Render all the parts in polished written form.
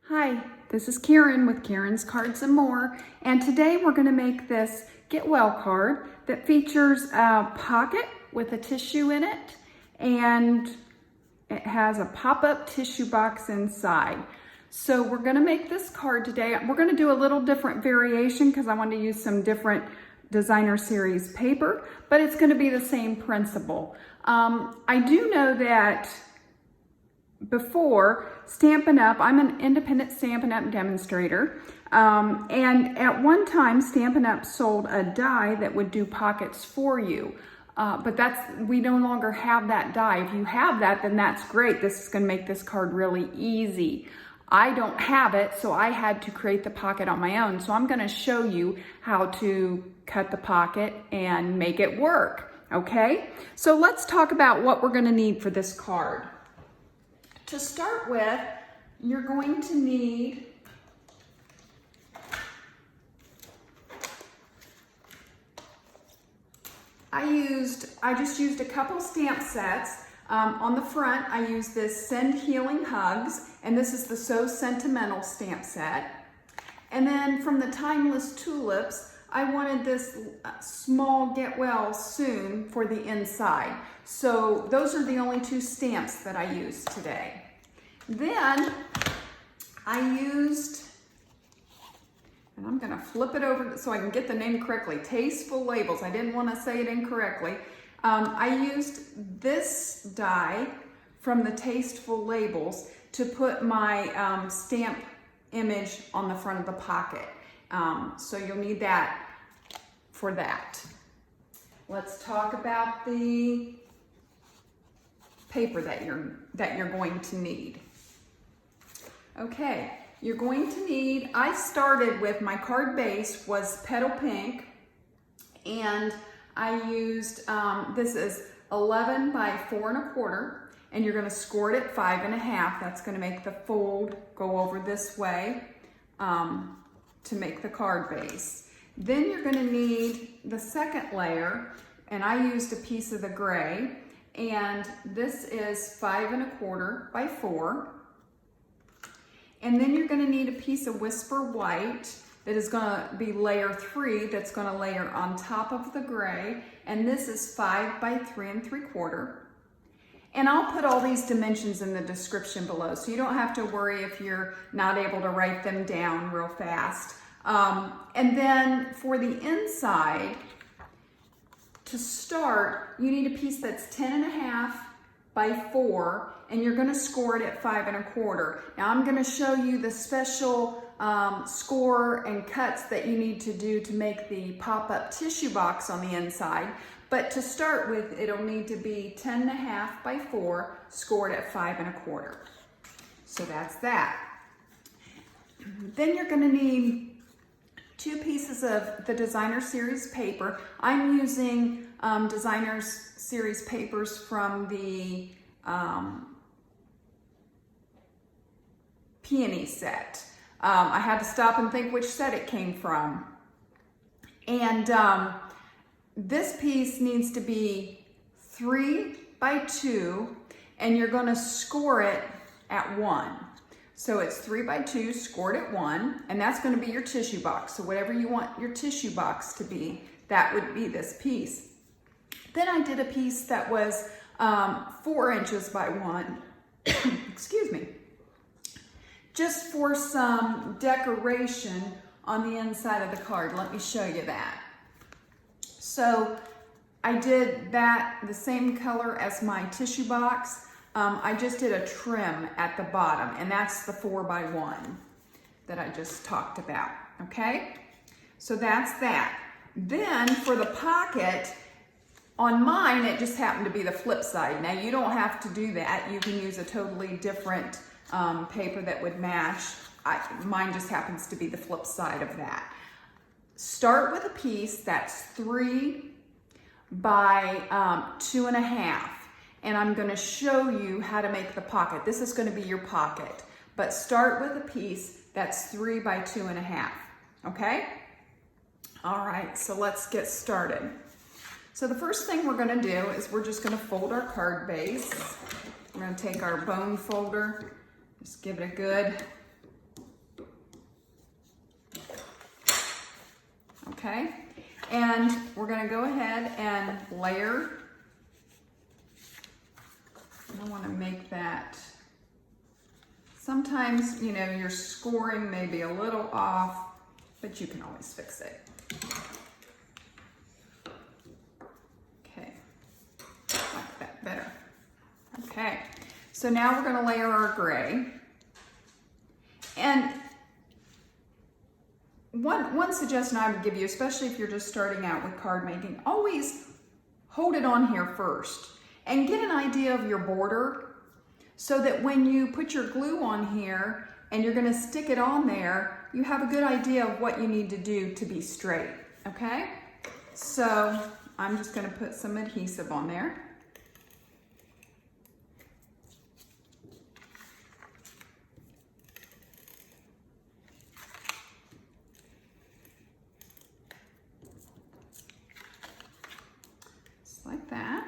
Hi, this is Karen with Karen's Cards and More, and today we're going to make this Get Well card that features a pocket with a tissue in it, and it has a pop-up tissue box inside. So we're going to make this card today. We're going to do a little different variation because I want to use some different designer series paper, but it's going to be the same principle. I do know that before Stampin' Up, I'm an independent Stampin' Up demonstrator, and at one time Stampin' Up sold a die that would do pockets for you, but we no longer have that die. If you have that, then that's great. This is going to make this card really easy. I don't have it, so I had to create the pocket on my own. So I'm going to show you how to cut the pocket and make it work, okay? So let's talk about what we're going to need for this card. To start with, you're going to need I just used a couple stamp sets. On the front, I used this Send Healing Hugs, and this is the So Sentimental stamp set. And then from the Timeless Tulips, I wanted this small Get Well Soon for the inside. So those are the only two stamps that I used today. Then I used, and I'm gonna flip it over so I can get the name correctly, Tasteful Labels. I didn't want to say it incorrectly. I used this die from the Tasteful Labels to put my stamp image on the front of the pocket. So you'll need that for that. Let's talk about the paper that you're going to need. Okay, you're going to need, I started with my card base was Petal Pink, and I used, this is 11 by 4 1/4, and you're gonna score it at 5 1/2. That's gonna make the fold go over this way to make the card base. Then you're gonna need the second layer, and I used a piece of the gray, and this is 5 1/4 by 4. And then you're gonna need a piece of Whisper White that is gonna be layer 3, that's gonna layer on top of the gray. And this is 5 by 3 3/4. And I'll put all these dimensions in the description below, so you don't have to worry if you're not able to write them down real fast. And then for the inside, to start, you need a piece that's 10 1/2 by 4, and you're gonna score it at 5 1/4. Now I'm gonna show you the special score and cuts that you need to do to make the pop-up tissue box on the inside. But to start with, it'll need to be 10 1/2 by 4, scored at 5 1/4. So that's that. Then you're gonna need 2 pieces of the designer series paper. I'm using designer series papers from the Peony set. I had to stop and think which set it came from. And this piece needs to be 3 by 2, and you're gonna score it at 1. So it's 3 by 2 scored at 1, and that's gonna be your tissue box. So whatever you want your tissue box to be, that would be this piece. Then I did a piece that was 4 inches by 1, excuse me, just for some decoration on the inside of the card. Let me show you that. So I did that the same color as my tissue box. I just did a trim at the bottom, and that's the 4 by 1 that I just talked about, okay? So that's that. Then for the pocket, on mine, it just happened to be the flip side. Now you don't have to do that. You can use a totally different paper that would match. Mine just happens to be the flip side of that. Start with a piece that's 3 by 2 1/2. And I'm gonna show you how to make the pocket. This is gonna be your pocket, but start with a piece that's 3 by 2 1/2, okay? All right, so let's get started. So the first thing we're gonna do is we're just gonna fold our card base. We're gonna take our bone folder, just give it a good okay? And we're gonna go ahead and layer. I wanna make that, sometimes, you know, your scoring may be a little off, but you can always fix it. Okay, like that better. Okay, so now we're gonna layer our gray. And one suggestion I would give you, especially if you're just starting out with card making, always hold it on here first and get an idea of your border so that when you put your glue on here and you're gonna stick it on there, you have a good idea of what you need to do to be straight, okay? So I'm just gonna put some adhesive on there. Like that.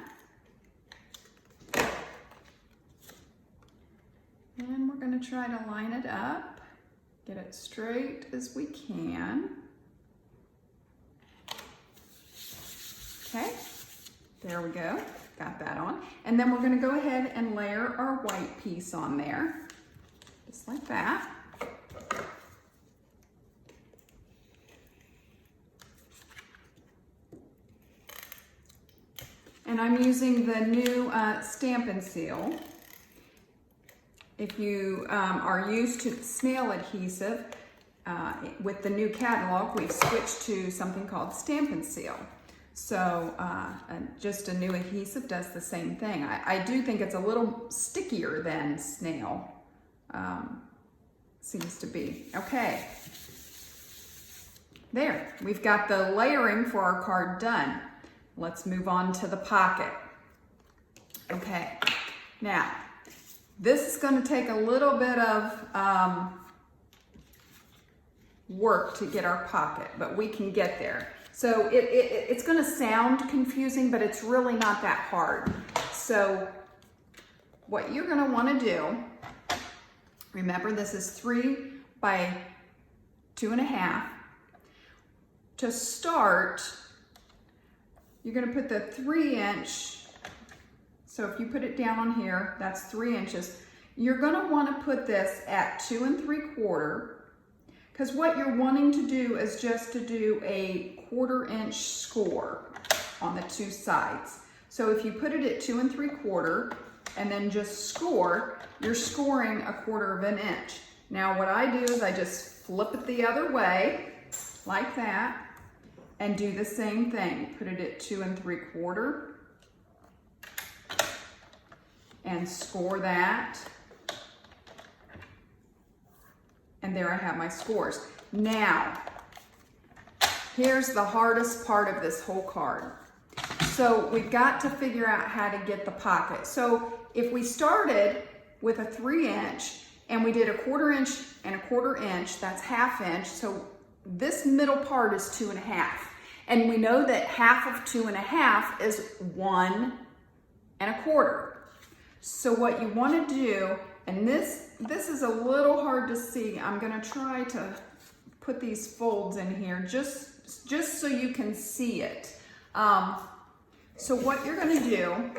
And we're going to try to line it up, get it straight as we can. Okay, there we go, got that on. And then we're going to go ahead and layer our white piece on there, just like that. And I'm using the new Stamp & Seal. If you are used to snail adhesive, with the new catalog, we've switched to something called Stamp & Seal. So just a new adhesive does the same thing. I do think it's a little stickier than snail, seems to be. Okay, there, we've got the layering for our card done. Let's move on to the pocket. Okay, now, this is gonna take a little bit of work to get our pocket, but we can get there. So it's gonna sound confusing, but it's really not that hard. So what you're gonna wanna do, remember this is 3 by 2.5. To start, you're gonna put the 3-inch, so if you put it down on here, that's 3 inches. You're gonna wanna put this at 2 3/4, because what you're wanting to do is just to do a 1/4 inch score on the 2 sides. So if you put it at 2 3/4 and then just score, you're scoring 1/4 inch. Now what I do is I just flip it the other way, like that, and do the same thing. Put it at 2 3/4 and score that. And there I have my scores. Now, here's the hardest part of this whole card. So we've got to figure out how to get the pocket. So if we started with a 3-inch and we did a 1/4 inch and a 1/4 inch, that's 1/2 inch. So this middle part is 2.5. And we know that half of 2.5 is 1 1/4. So what you want to do, and this is a little hard to see. I'm going to try to put these folds in here just so you can see it. So what you're going to do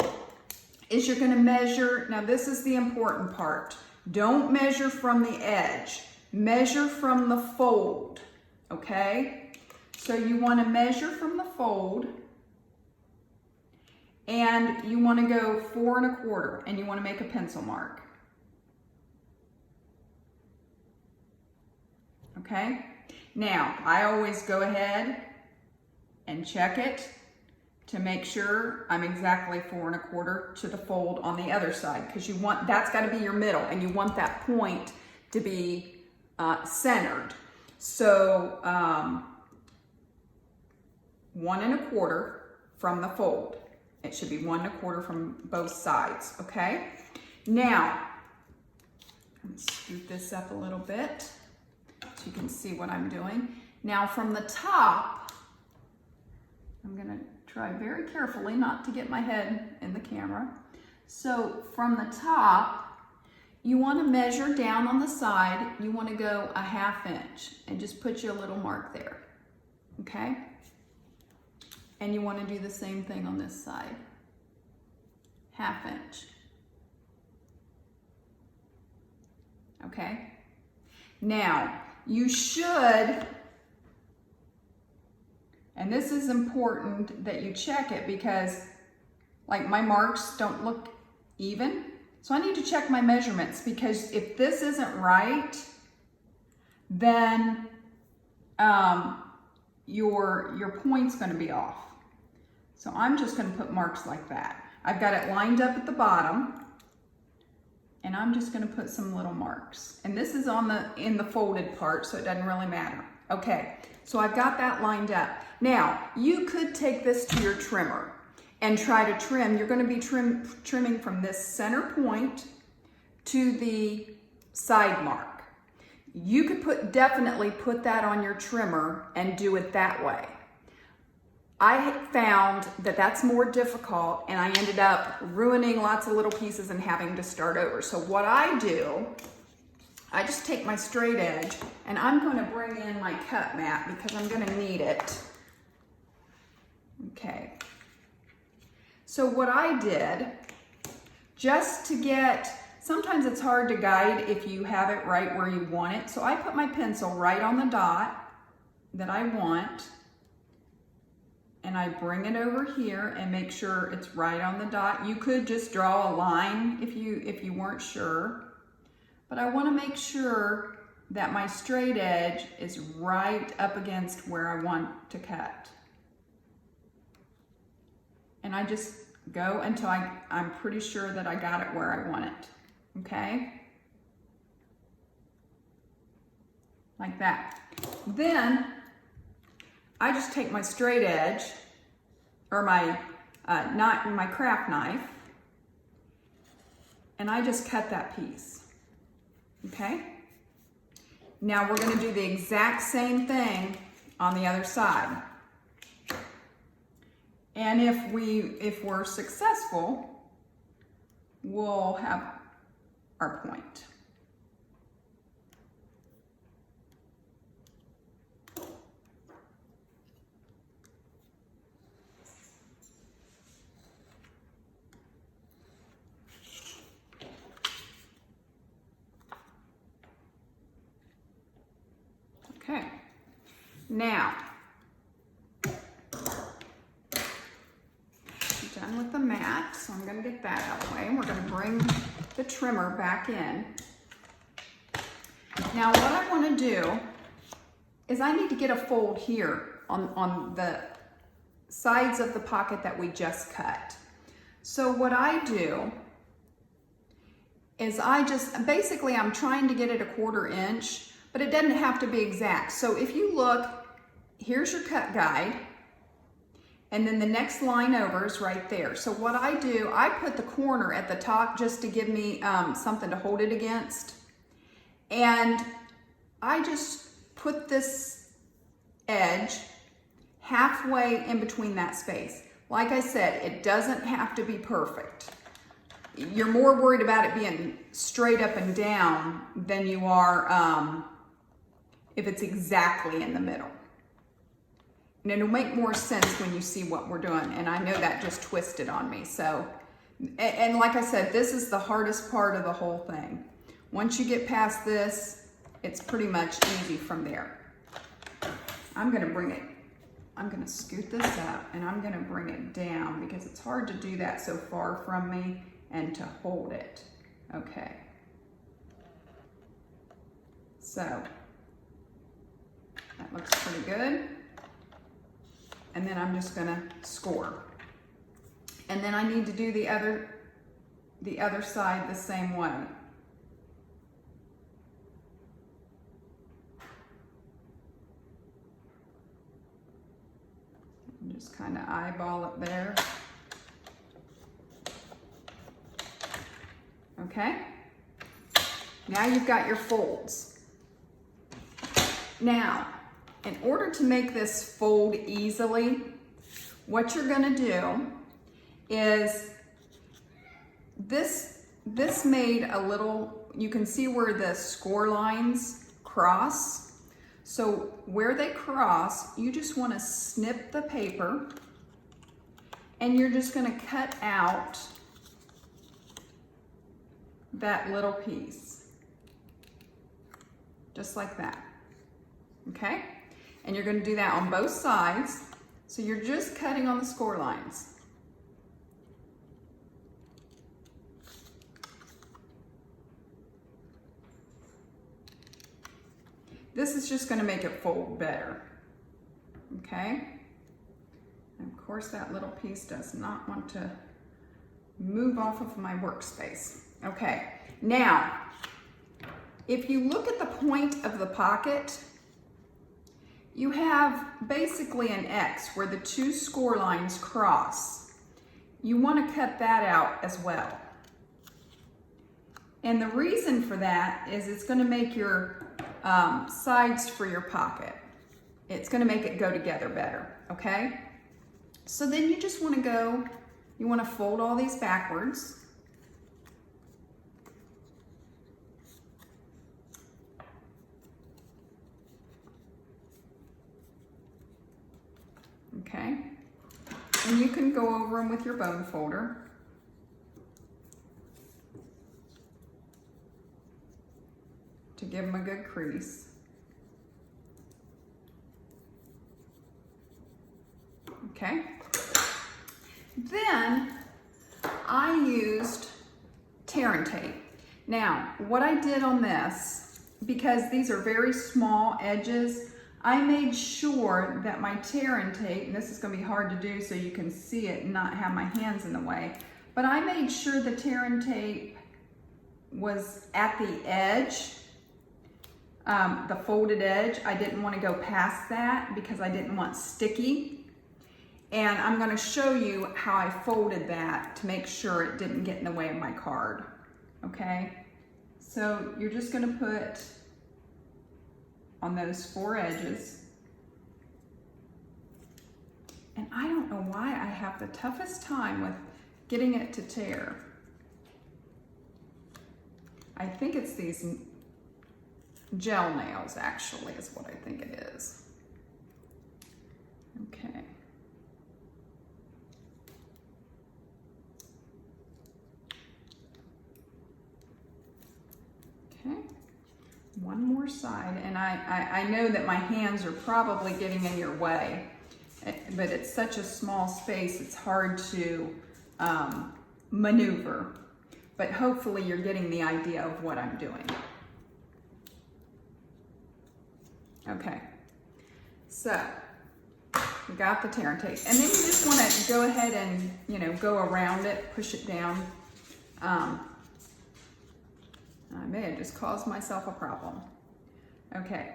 is you're going to measure. Now this is the important part. Don't measure from the edge. Measure from the fold. Okay? So you want to measure from the fold, and you want to go 4 1/4, and you want to make a pencil mark. Okay? Now, I always go ahead and check it to make sure I'm exactly 4 1/4 to the fold on the other side, because you want, that's got to be your middle, and you want that point to be centered. So 1 1/4 from the fold. It should be 1 1/4 from both sides, okay? Now, let's scoot this up a little bit so you can see what I'm doing. Now from the top, I'm gonna try very carefully not to get my head in the camera. So from the top, you wanna measure down on the side, you wanna go a 1/2 inch and just put your little mark there. okay? And you want to do the same thing on this side. 1/2 inch. Okay? Now, you should, and this is important that you check it because like my marks don't look even. So I need to check my measurements because if this isn't right, then your point's going to be off. So I'm just going to put marks like that. I've got it lined up at the bottom, and I'm just going to put some little marks. And this is in the folded part, so it doesn't really matter. Okay, so I've got that lined up. Now, you could take this to your trimmer and try to trim. You're going to be trimming from this center point to the side mark. You could definitely put that on your trimmer and do it that way. I found that that's more difficult, and I ended up ruining lots of little pieces and having to start over. So what I do, I just take my straight edge and I'm going to bring in my cut mat because I'm going to need it. Okay. So what I did, just to get, sometimes it's hard to guide if you have it right where you want it. So I put my pencil right on the dot that I want, and I bring it over here and make sure it's right on the dot. You could just draw a line if you weren't sure, but I want to make sure that my straight edge is right up against where I want to cut. And I just go until I'm pretty sure that I got it where I want it, okay? Like that. Then I just take my straight edge, or my craft knife, and I just cut that piece, okay? Now we're gonna do the exact same thing on the other side. And if we're successful, we'll have our point. Okay, now, done with the mat, so I'm going to get that out of the way, and we're going to bring the trimmer back in. Now what I want to do is I need to get a fold here on the sides of the pocket that we just cut. So what I do is basically I'm trying to get it 1/4 inch, but it doesn't have to be exact. So if you look, here's your cut guide, and then the next line over is right there. So what I do, I put the corner at the top just to give me something to hold it against. And I just put this edge halfway in between that space. Like I said, it doesn't have to be perfect. You're more worried about it being straight up and down than you are if it's exactly in the middle. And it'll make more sense when you see what we're doing. And I know that just twisted on me. So, and like I said, this is the hardest part of the whole thing. Once you get past this, it's pretty much easy from there. I'm gonna scoot this up and I'm gonna bring it down because it's hard to do that so far from me and to hold it. Okay. So, that looks pretty good. And then I'm just gonna score. And then I need to do the other side the same way. And just kind of eyeball it there. Okay? Now you've got your folds. Now, in order to make this fold easily, what you're gonna do is this made a little, you can see where the score lines cross. So where they cross, you just want to snip the paper and you're just going to cut out that little piece, just like that, okay? And you're going to do that on both sides. So you're just cutting on the score lines. This is just going to make it fold better, okay? And of course that little piece does not want to move off of my workspace. Okay, now, if you look at the point of the pocket, you have basically an X where the two score lines cross. You want to cut that out as well. And the reason for that is it's going to make your sides for your pocket. It's going to make it go together better, okay? So then you just want to go, you want to fold all these backwards. Okay, and you can go over them with your bone folder. To give them a good crease. Okay, then I used tear and tape. Now, what I did on this, because these are very small edges, I made sure that my tear and tape, and this is going to be hard to do so you can see it and not have my hands in the way, but I made sure the tear and tape was at the edge, the folded edge. I didn't want to go past that because I didn't want sticky. And I'm going to show you how I folded that to make sure it didn't get in the way of my card. Okay, so you're just going to put on those four edges. And I don't know why I have the toughest time with getting it to tear. I think it's these gel nails, actually, is what I think it is. Okay. Okay. One more side, and I know that my hands are probably getting in your way, but it's such a small space, it's hard to maneuver. But hopefully you're getting the idea of what I'm doing. Okay, so we got the tear and tape, and then you just want to go ahead and, you know, go around it, push it down. I may have just caused myself a problem. Okay,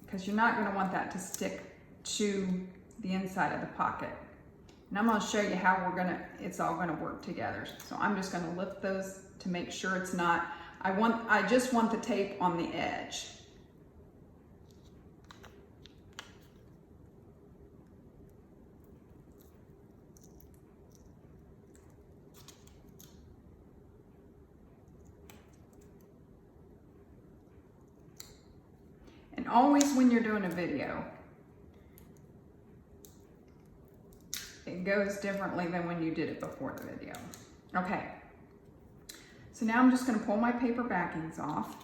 because you're not going to want that to stick to the inside of the pocket. And I'm going to show you how it's all going to work together. So I'm just going to lift those to make sure it's not, I just want the tape on the edge. And always when you're doing a video, it goes differently than when you did it before the video. Okay, so now I'm just going to pull my paper backings off.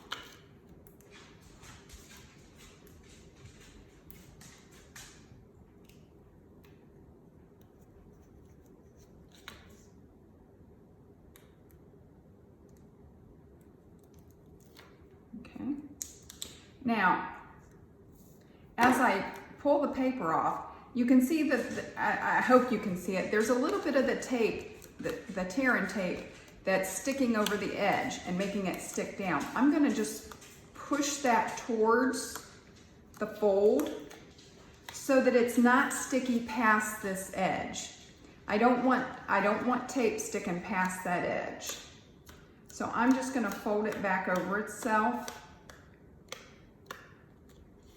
Okay, now as I pull the paper off, you can see that, I hope you can see it, there's a little bit of the tape, the tear and tape, that's sticking over the edge and making it stick down. I'm going to just push that towards the fold so that it's not sticky past this edge. I don't want tape sticking past that edge. So I'm just going to fold it back over itself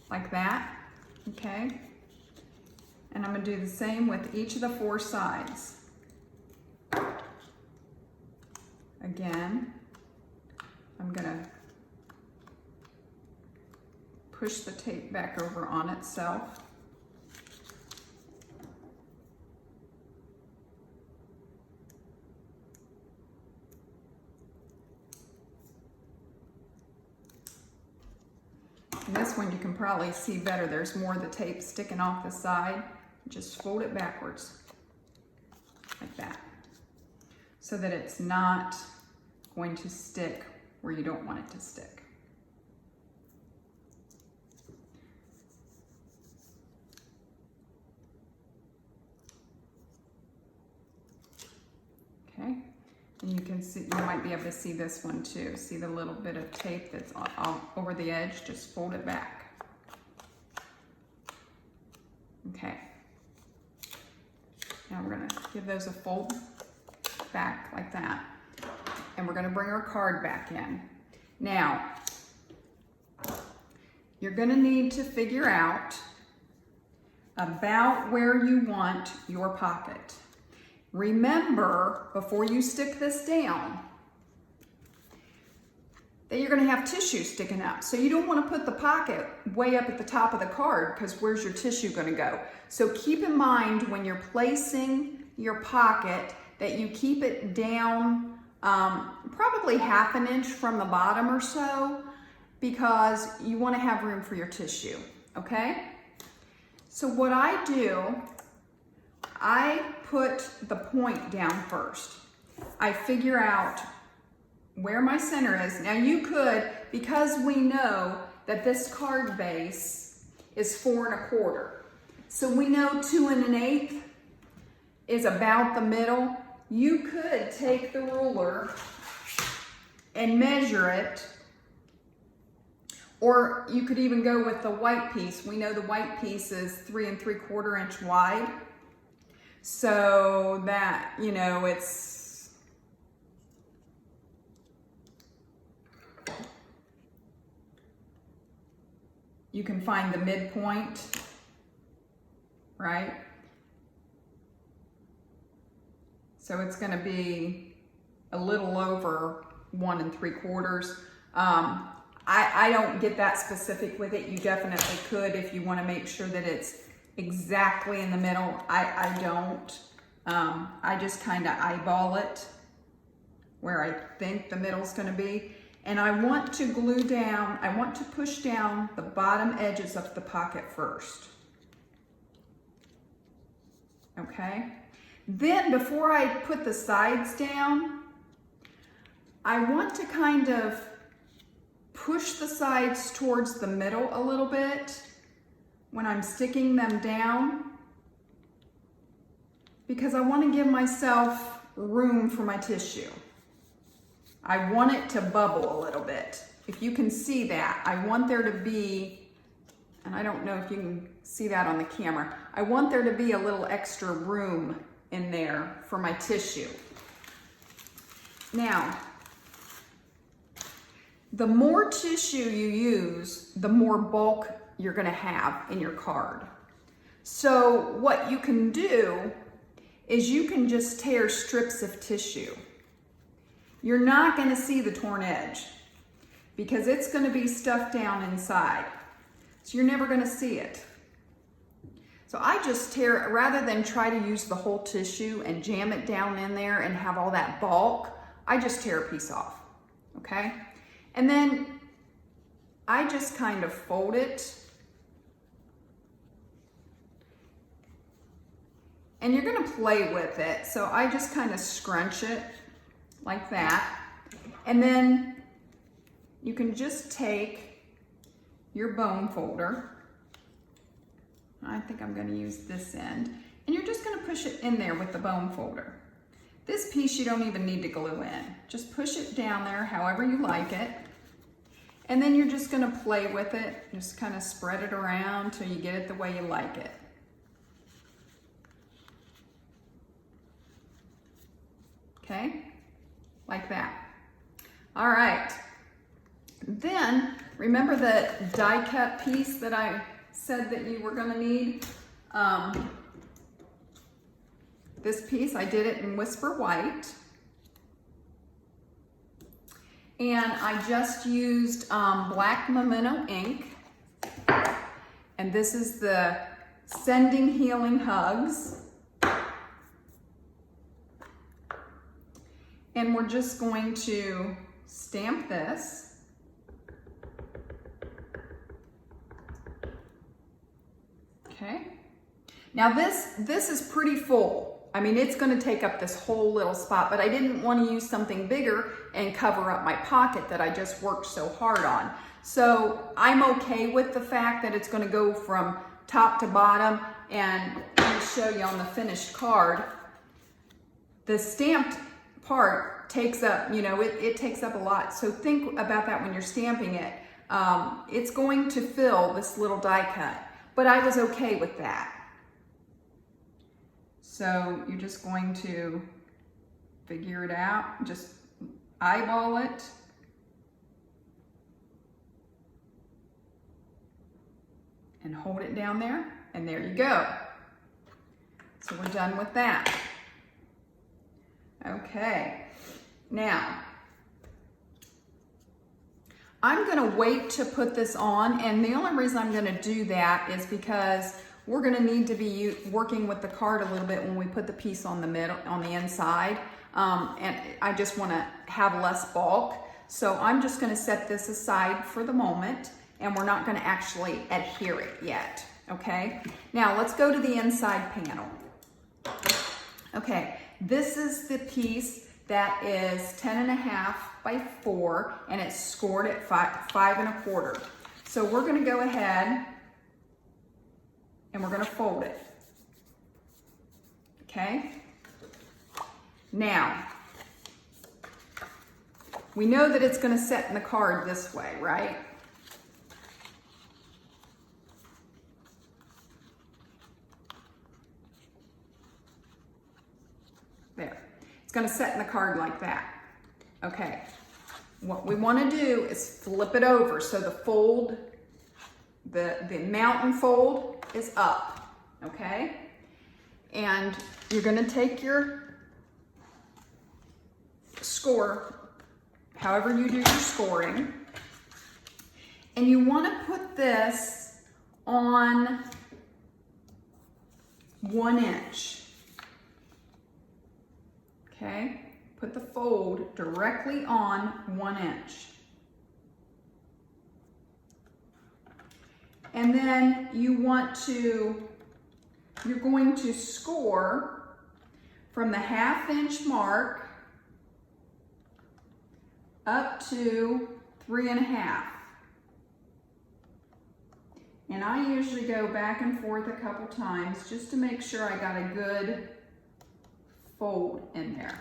like that, okay? And I'm going to do the same with each of the four sides. Again, I'm going to push the tape back over on itself. And this one you can probably see better. There's more of the tape sticking off the side. Just fold it backwards, like that, so that it's not going to stick where you don't want it to stick. Okay, and you can see, you might be able to see this one too. See the little bit of tape that's all over the edge? Just fold it back. Okay. Now we're gonna give those a fold back like that. And we're gonna bring our card back in. Now, you're gonna need to figure out about where you want your pocket. Remember, before you stick this down, that you're gonna have tissue sticking up. So you don't wanna put the pocket way up at the top of the card, because where's your tissue gonna go? So keep in mind when you're placing your pocket that you keep it down probably ½ an inch from the bottom or so, because you wanna have room for your tissue, okay? So what I do, I put the point down first. I figure out where my center is. Now you could, because we know that this card base is 4 1/4, so we know 2 1/8 is about the middle. You could take the ruler and measure it, or you could even go with the white piece. We know the white piece is 3 3/4 inch wide, so that, you know, it's you can find the midpoint, right? So it's gonna be a little over 1 3/4. I don't get that specific with it. You definitely could if you wanna make sure that it's exactly in the middle. I don't. I just kinda eyeball it where I think the middle's gonna be. And I want to glue down, I want to push down the bottom edges of the pocket first. Okay? Then before I put the sides down, I want to kind of push the sides towards the middle a little bit when I'm sticking them down, because I want to give myself room for my tissue. I want it to bubble a little bit. If you can see that, I want there to be, and I don't know if you can see that on the camera, I want there to be a little extra room in there for my tissue. Now, the more tissue you use, the more bulk you're gonna have in your card. So what you can do is you can just tear strips of tissue. You're not gonna see the torn edge because it's gonna be stuffed down inside. So you're never gonna see it. So I just tear, rather than try to use the whole tissue and jam it down in there and have all that bulk, I just tear a piece off, okay? And then I just kind of fold it. And you're gonna play with it. So I just kind of scrunch it like that. And then you can just take your bone folder. I think I'm gonna use this end. And you're just gonna push it in there with the bone folder. This piece you don't even need to glue in. Just push it down there however you like it. And then you're just gonna play with it. Just kind of spread it around till you get it the way you like it. Okay, like that. All right. Then, remember the die cut piece that I said that you were gonna need? This piece, I did it in Whisper White. And I just used black Memento ink. And this is the Sending Healing Hugs. And we're just going to stamp this. Okay. Now this is pretty full. I mean, it's going to take up this whole little spot, but I didn't want to use something bigger and cover up my pocket that I just worked so hard on. So I'm okay with the fact that it's going to go from top to bottom, and let me show you on the finished card. The stamped part takes up, you know, it takes up a lot. So think about that when you're stamping it. It's going to fill this little die cut, but I was okay with that. So you're just going to figure it out, just eyeball it. And hold it down there, and there you go. So we're done with that. Okay, now I'm gonna wait to put this on, and the only reason I'm gonna do that is because we're gonna need to be working with the card a little bit when we put the piece on the middle, on the inside, and I just wanna have less bulk. So I'm just gonna set this aside for the moment, and we're not gonna actually adhere it yet, okay? Now let's go to the inside panel. Okay, this is the piece that is 10.5 by 4, and it's scored at 5 1/4. So we're gonna go ahead and we're gonna fold it, okay? Now, we know that it's gonna set in the card this way, right? There. It's going to set in the card like that. Okay. What we want to do is flip it over so the fold, the mountain fold is up. Okay? And you're going to take your score, however you do your scoring, and you want to put this on 1 inch. Okay, put the fold directly on 1 inch. And then you're going to score from the 1/2 inch mark up to 3 1/2. And I usually go back and forth a couple times just to make sure I got a good fold in there,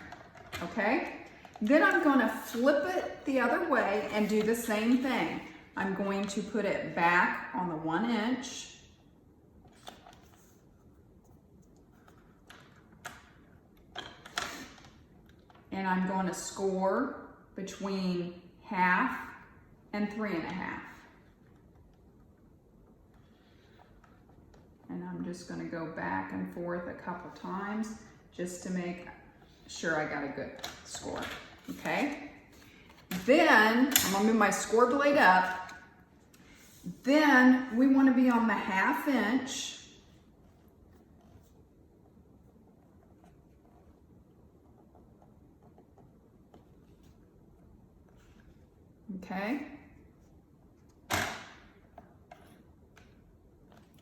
okay? Then I'm going to flip it the other way and do the same thing. I'm going to put it back on the 1 inch. And I'm going to score between 1/2 and 3 1/2. And I'm just going to go back and forth a couple times just to make sure I got a good score, okay? Then, I'm gonna move my score blade up. Then we wanna be on the 1/2 inch. Okay? The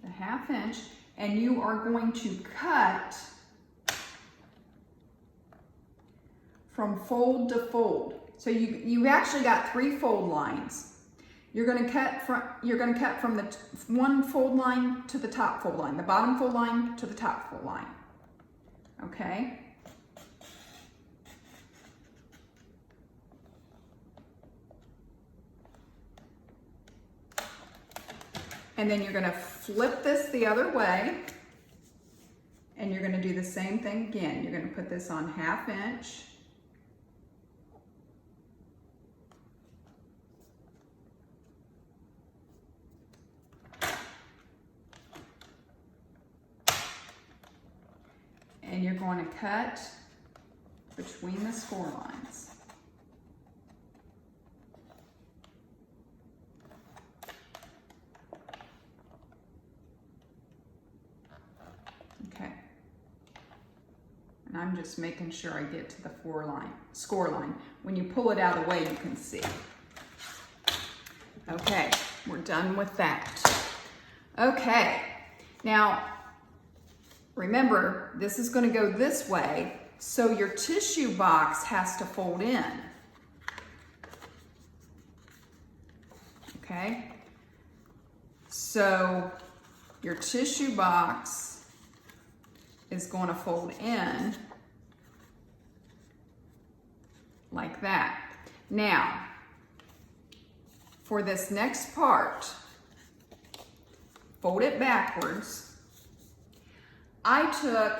1/2 inch, and you are going to cut from fold to fold. So you've actually got 3 fold lines. You're going to cut from the one fold line to the top fold line, the bottom fold line to the top fold line. Okay? And then you're going to flip this the other way, and you're going to do the same thing again. You're going to put this on 1/2 inch. And you're going to cut between the score lines. just making sure I get to the score line. When you pull it out of the way, you can see. Okay, we're done with that. Okay, now remember, this is going to go this way, so your tissue box has to fold in. Okay, so your tissue box is going to fold in like that. Now, for this next part, fold it backwards. I took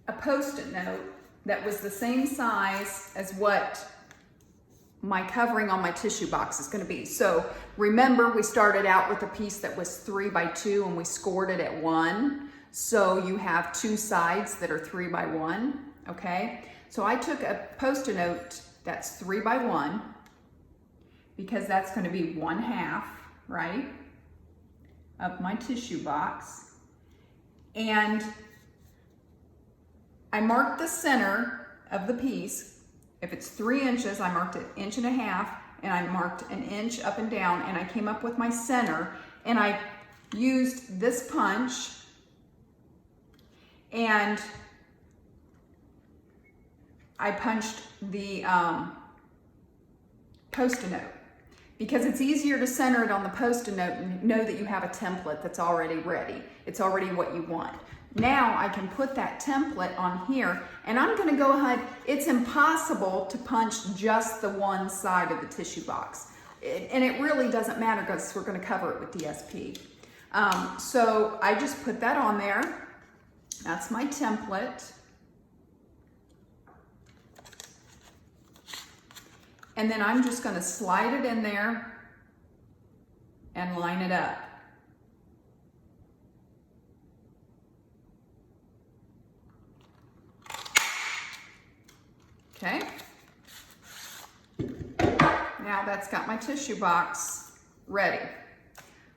a Post-it note that was the same size as what my covering on my tissue box is going to be. So remember, we started out with a piece that was 3 by 2 and we scored it at 1. So you have 2 sides that are 3 by 1, okay? So I took a Post-it note that's 3 by 1 because that's going to be 1/2, right, of my tissue box. And I marked the center of the piece. If it's 3 inches, I marked it 1.5 inches, and I marked 1 inch up and down, and I came up with my center, and I used this punch, and I punched the Post-it note because it's easier to center it on the Post-it note and know that you have a template that's already ready. It's already what you want. Now I can put that template on here, and I'm going to go ahead. It's impossible to punch just the one side of the tissue box. And it really doesn't matter because we're going to cover it with DSP. So I just put that on there. That's my template. And then I'm just going to slide it in there and line it up. Okay, now that's got my tissue box ready.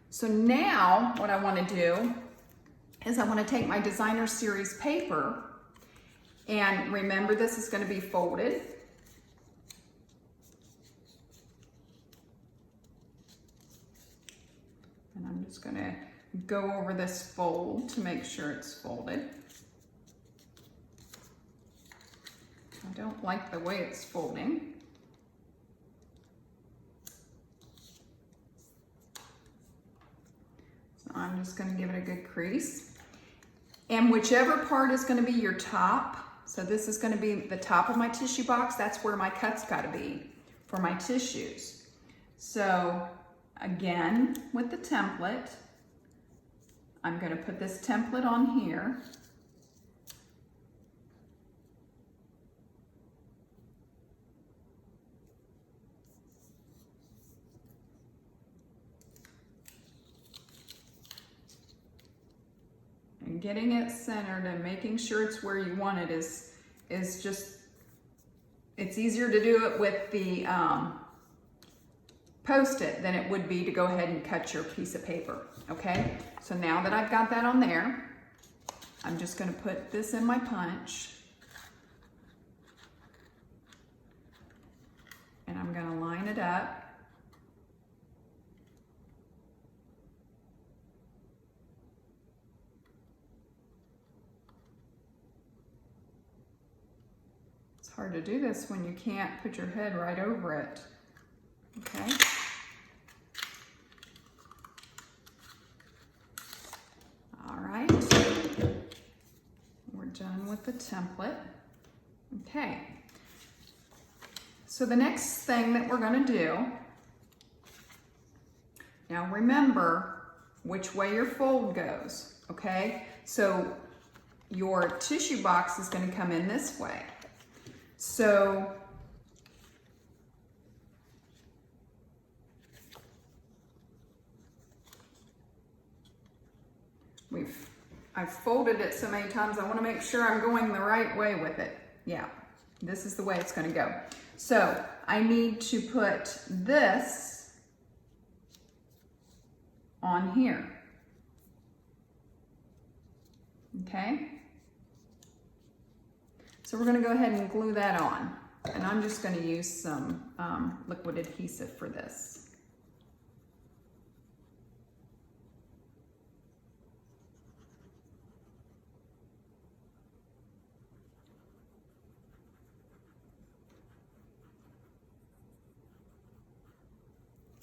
So now what I want to do is I want to take my designer series paper, and remember, this is going to be folded. And I'm just going to go over this fold to make sure it's folded. I don't like the way it's folding. So I'm just going to give it a good crease. And whichever part is going to be your top, so this is going to be the top of my tissue box, that's where my cut's got to be for my tissues. So again, with the template, I'm going to put this template on here. And getting it centered and making sure it's where you want it is just, it's easier to do it with the Post-it than it would be to go ahead and cut your piece of paper, okay? So now that I've got that on there, I'm just gonna put this in my punch, and I'm gonna line it up. It's hard to do this when you can't put your head right over it, okay? All right, we're done with the template. Okay, so the next thing that we're gonna do, now remember which way your fold goes, okay? So your tissue box is gonna come in this way. So I've folded it so many times, I want to make sure I'm going the right way with it. Yeah, this is the way it's going to go. So I need to put this on here. Okay? So we're going to go ahead and glue that on. And I'm just going to use some liquid adhesive for this.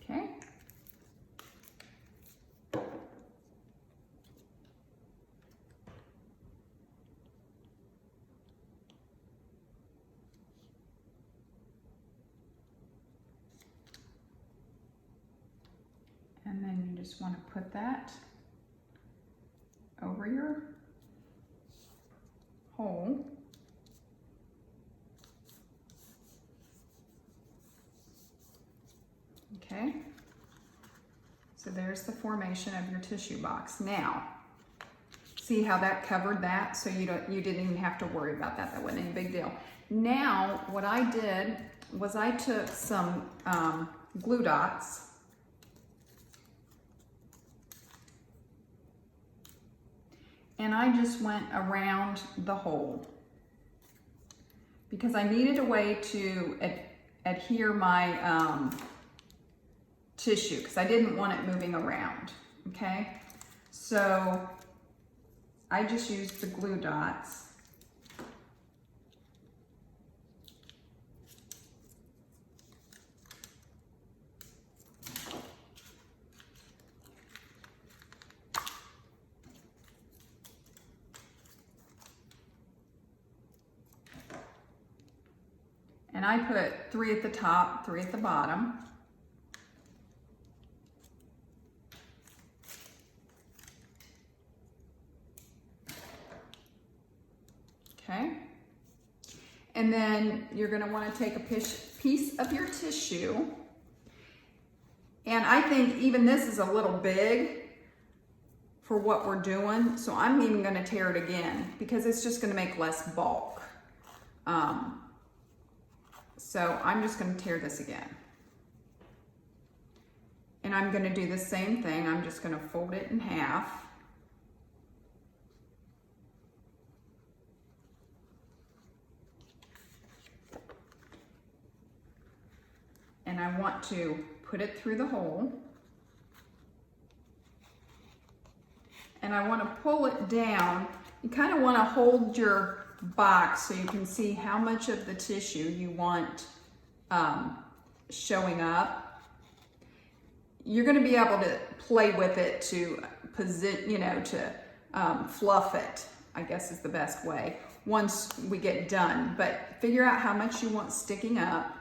Okay. And then you just want to put that over your hole. Okay. So there's the formation of your tissue box. Now, see how that covered that? So you didn't even have to worry about that. That wasn't any big deal. Now, what I did was I took some glue dots. And I just went around the hole because I needed a way to adhere my tissue because I didn't want it moving around, okay? So I just used the glue dots. And I put 3 at the top, 3 at the bottom. Okay. And then you're going to want to take a piece of your tissue. And I think even this is a little big for what we're doing. So I'm even going to tear it again because it's just going to make less bulk. So I'm just going to tear this again. And I'm going to do the same thing. I'm just going to fold it in half. And I want to put it through the hole. And I want to pull it down. You kind of want to hold your box so you can see how much of the tissue you want showing up. You're going to be able to play with it to fluff it, I guess is the best way once we get done. But figure out how much you want sticking up.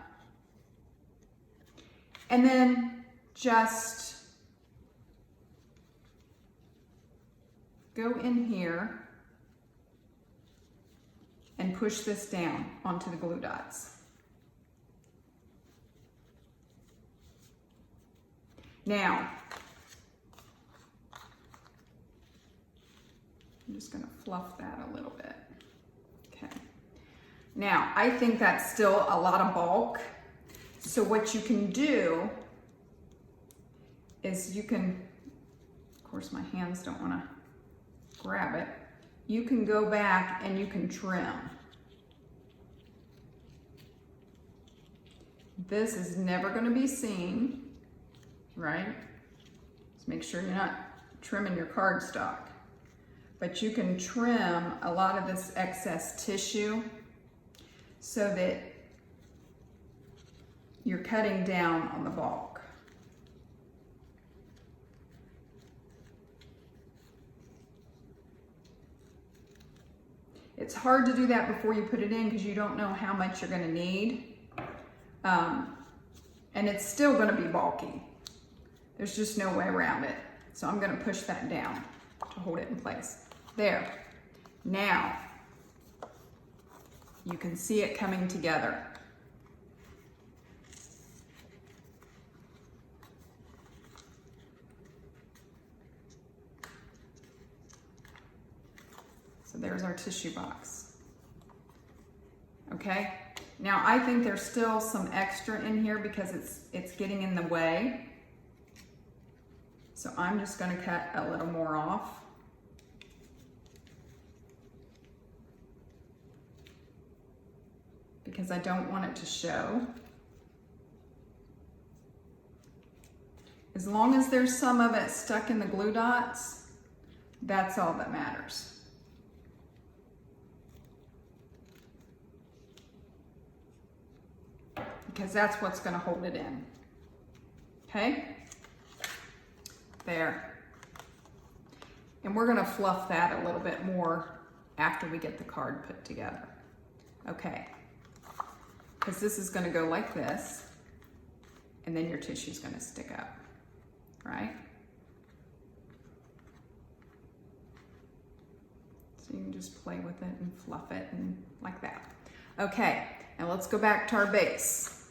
And then just go in here and push this down onto the glue dots. Now, I'm just going to fluff that a little bit. Okay. Now, I think that's still a lot of bulk. So what you can do is you can, of course my hands don't want to grab it, you can go back and you can trim. This is never going to be seen, right? Just make sure you're not trimming your cardstock. But you can trim a lot of this excess tissue so that you're cutting down on the bulk. It's hard to do that before you put it in because you don't know how much you're going to need. And it's still going to be bulky. There's just no way around it. So I'm going to push that down to hold it in place. There. Now, you can see it coming together. So there's our tissue box. Okay, now I think there's still some extra in here because it's getting in the way. So I'm just going to cut a little more off. because I don't want it to show. As long as there's some of it stuck in the glue dots, that's all that matters. Because that's what's going to hold it in. Okay? There. And we're going to fluff that a little bit more after we get the card put together. Okay. Because this is going to go like this, and then your tissue is going to stick up, right? So you can just play with it and fluff it and like that. Okay, now let's go back to our base.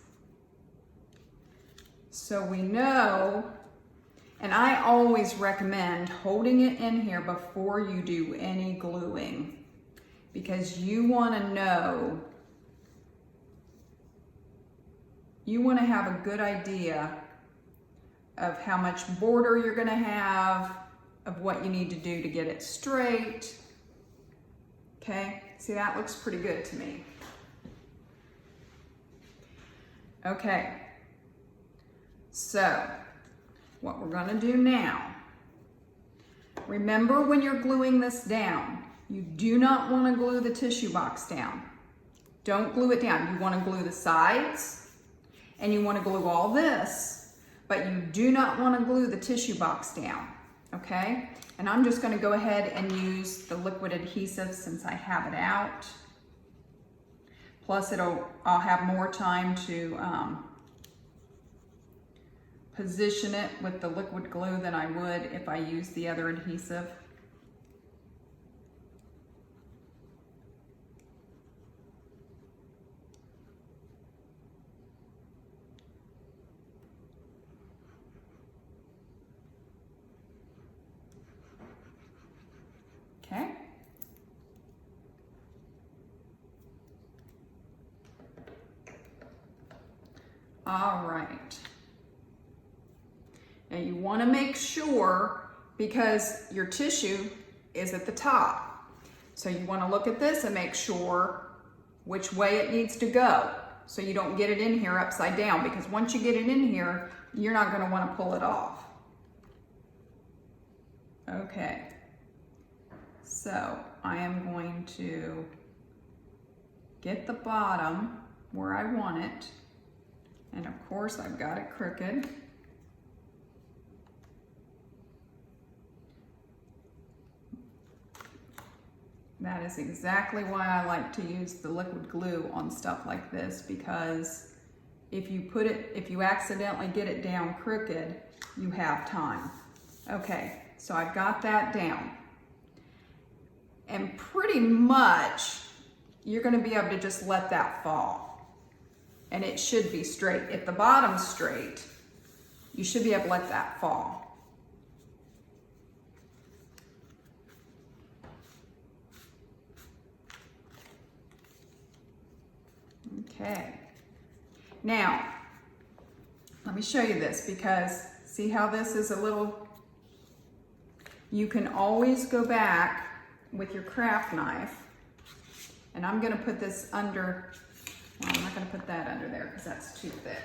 So we know, and I always recommend holding it in here before you do any gluing, because you want to know, you want to have a good idea of how much border you're going to have, of what you need to do to get it straight. Okay, see, that looks pretty good to me. Okay, so what we're going to do now, remember when you're gluing this down, you do not want to glue the tissue box down. Don't glue it down. You want to glue the sides, and you want to glue all this, but you do not want to glue the tissue box down, okay? And I'm just going to go ahead and use the liquid adhesive since I have it out. Plus I'll have more time to position it with the liquid glue than I would if I used the other adhesive. Okay. All right. Now you want to make sure, because your tissue is at the top, so you want to look at this and make sure which way it needs to go, so you don't get it in here upside down, because once you get it in here, you're not going to want to pull it off. Okay. So I am going to get the bottom where I want it. And of course I've got it crooked. That is exactly why I like to use the liquid glue on stuff like this, because if you accidentally get it down crooked, you have time. Okay, so I've got that down. And pretty much, you're going to be able to just let that fall. And it should be straight. If the bottom's straight, you should be able to let that fall. Okay. Now, let me show you this, because see how this is a little, you can always go back with your craft knife, and I'm going to put this under, well, I'm not going to put that under there because that's too thick.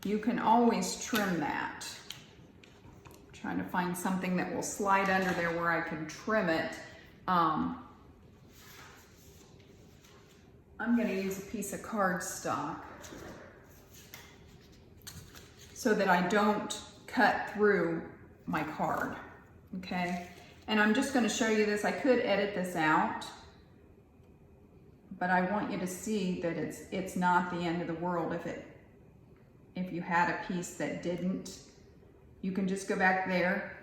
You can always trim that. I'm trying to find something that will slide under there where I can trim it. I'm going to use a piece of cardstock so that I don't cut through my card, okay? And I'm just going to show you this. I could edit this out, but I want you to see that it's not the end of the world if you had a piece that didn't. You can just go back there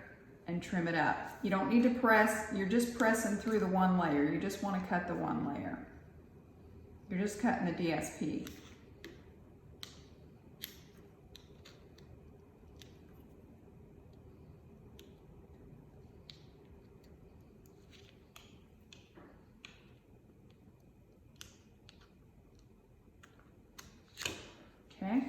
and trim it up. You don't need to press, you're just pressing through the one layer. You just want to cut the one layer. You're just cutting the DSP. Okay.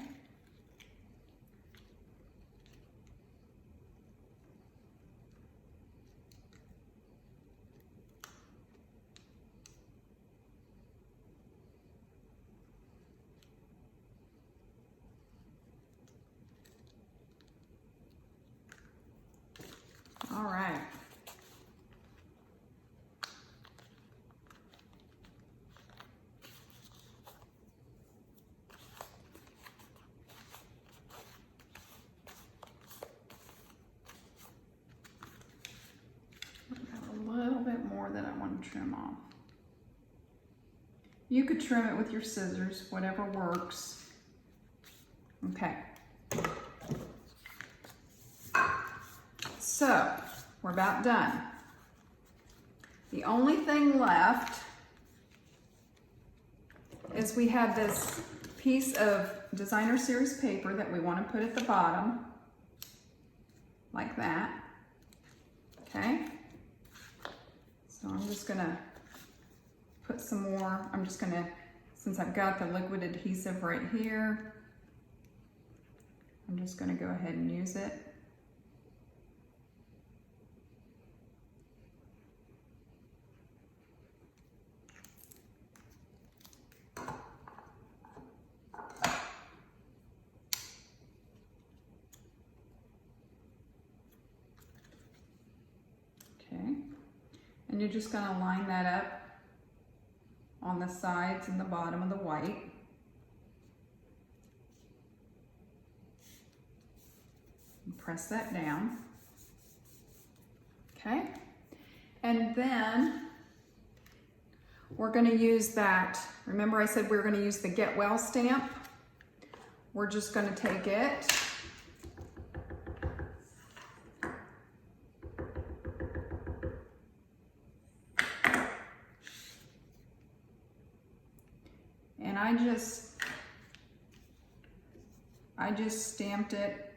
want to trim off. You could trim it with your scissors, whatever works. Okay. So, we're about done. The only thing left is we have this piece of designer series paper that we want to put at the bottom, like that. Okay? So I'm just gonna put some more, since I've got the liquid adhesive right here, I'm just gonna go ahead and use it. Okay, and you're just gonna line that up on the sides and the bottom of the white. And press that down. Okay, and then we're gonna use that, remember I said we were gonna use the Get Well stamp? We're just gonna take it and I just stamped it.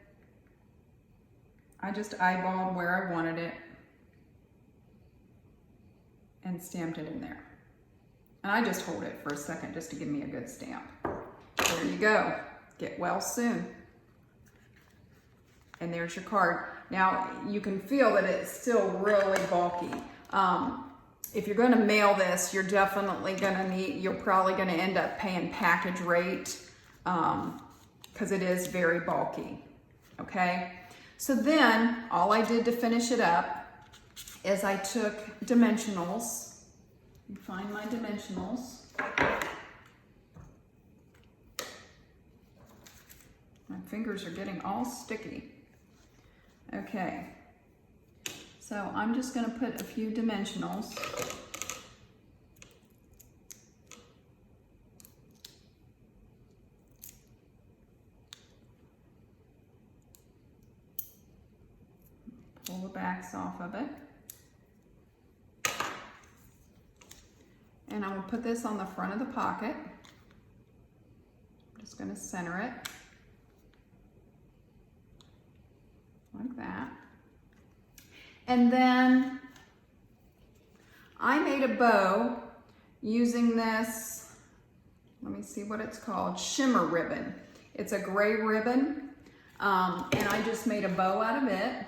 I just eyeballed where I wanted it and stamped it in there. And I just hold it for a second just to give me a good stamp. There you go. Get well soon. And there's your card. Now you can feel that it's still really bulky. If you're going to mail this, you're definitely going to you're probably going to end up paying package rate because it is very bulky. Okay. So then all I did to finish it up is I took dimensionals. Find my dimensionals. My fingers are getting all sticky. Okay, so I'm just going to put a few dimensionals. Pull the backs off of it. And I'm going to put this on the front of the pocket. I'm just going to center it like that. And then I made a bow using this, let me see what it's called, shimmer ribbon. It's a gray ribbon, and I just made a bow out of it.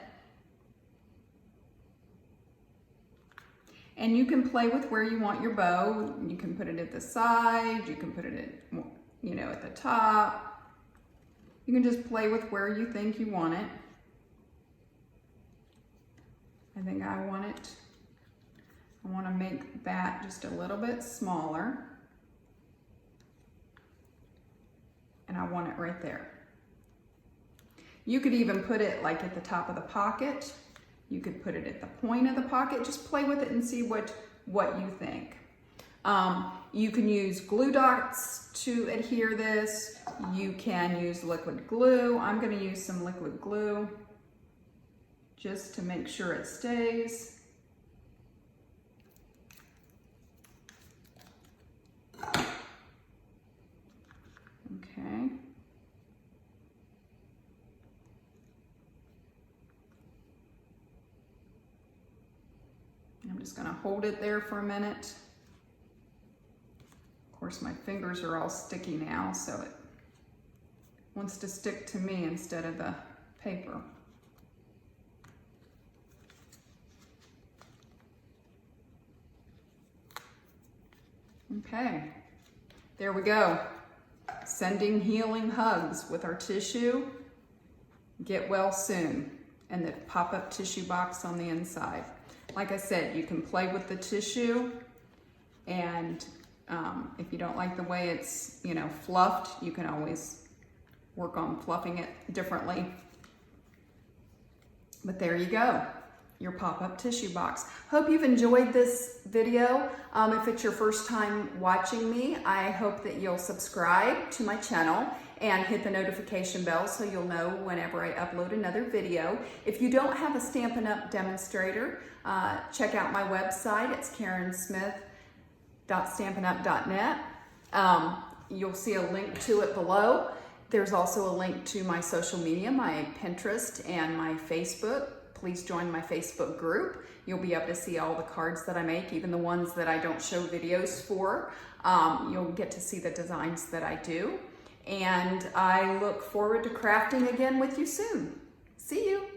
And you can play with where you want your bow. You can put it at the side, you can put it at, at the top. You can just play with where you think you want it. I think I want to make that just a little bit smaller. And I want it right there. You could even put it like at the top of the pocket. You could put it at the point of the pocket. Just play with it and see what you think. You can use glue dots to adhere this. You can use liquid glue. I'm going to use some liquid glue just to make sure it stays. Okay. I'm just going to hold it there for a minute. Of course, my fingers are all sticky now, so it wants to stick to me instead of the paper. Okay, there we go. Sending healing hugs with our tissue. Get well soon. And the pop-up tissue box on the inside. Like I said, you can play with the tissue, and if you don't like the way it's, fluffed, you can always work on fluffing it differently. But there you go. your pop-up tissue box. Hope you've enjoyed this video. If it's your first time watching me, I hope that you'll subscribe to my channel and hit the notification bell so you'll know whenever I upload another video. If you don't have a Stampin' Up! Demonstrator, check out my website. It's karensmith.stampinup.net. You'll see a link to it below. There's also a link to my social media, my Pinterest and my Facebook. Please join my Facebook group. You'll be able to see all the cards that I make, even the ones that I don't show videos for. You'll get to see the designs that I do. And I look forward to crafting again with you soon. See you.